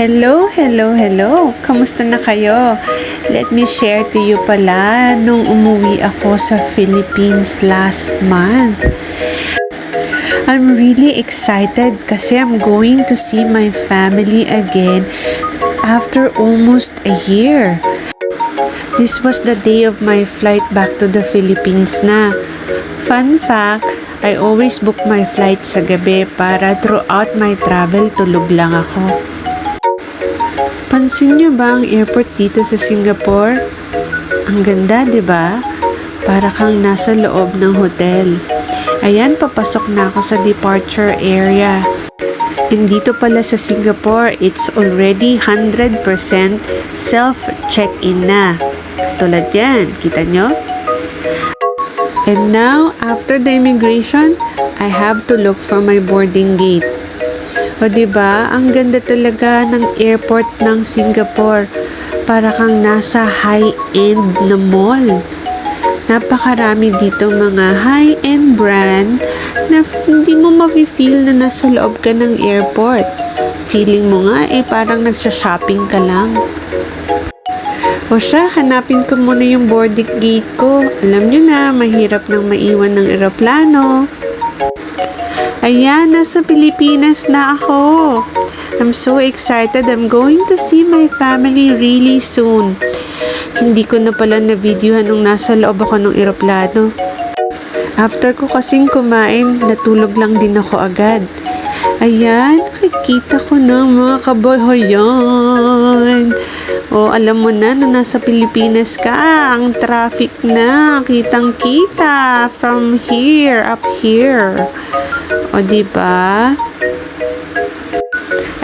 Hello, hello, hello! Kamusta na kayo? Let me share to you pala nung umuwi ako sa Philippines last month. I'm really excited kasi I'm going to see my family again after almost a year. This was the day of my flight back to the Philippines na. Fun fact, I always book my flight sa gabi para throughout my travel tulog lang ako. Pansin niyo ba ang airport dito sa Singapore? Ang ganda, 'di ba? Para kang nasa loob ng hotel. Ayan, papasok na ako sa departure area. And dito pala sa Singapore, it's already 100% self-check-in na. Tulad yan, kita nyo? And now, after the immigration, I have to look for my boarding gate. O diba, ang ganda talaga ng airport ng Singapore. Para kang nasa high-end na mall. Napakarami dito mga high-end brand na hindi mo ma-feel na nasa loob ka ng airport. Feeling mo nga parang nagsha-shopping ka lang. O siya, hanapin ko muna yung boarding gate ko. Alam nyo na, mahirap nang maiwan ng eroplano. Ayan, nasa Pilipinas na ako. I'm so excited. I'm going to see my family really soon. Hindi ko na pala na-videohan nung nasa loob ako ng eroplano. After ko kasing kumain, natulog lang din ako agad. Ayan, nakikita ko na mga kabahayan. O, alam mo na nasa Pilipinas ka, ang traffic na, kitang-kita from here, up here. O, diba?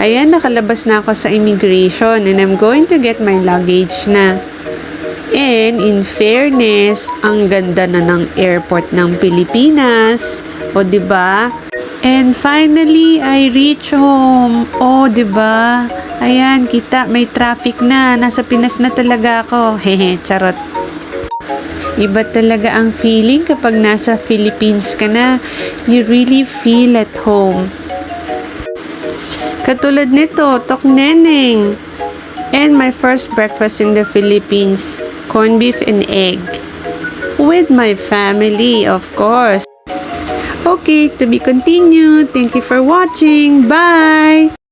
Ayan, nakalabas na ako sa immigration and I'm going to get my luggage na. And in fairness, ang ganda na ng airport ng Pilipinas. O, diba? And finally, I reach home. O, diba? Ayan, kita, may traffic na. Nasa Pinas na talaga ako. Hehe, charot. Iba talaga ang feeling kapag nasa Philippines ka na. You really feel at home. Katulad nito, tokneneng. And my first breakfast in the Philippines, corned beef and egg. With my family, of course. Okay, to be continued. Thank you for watching. Bye!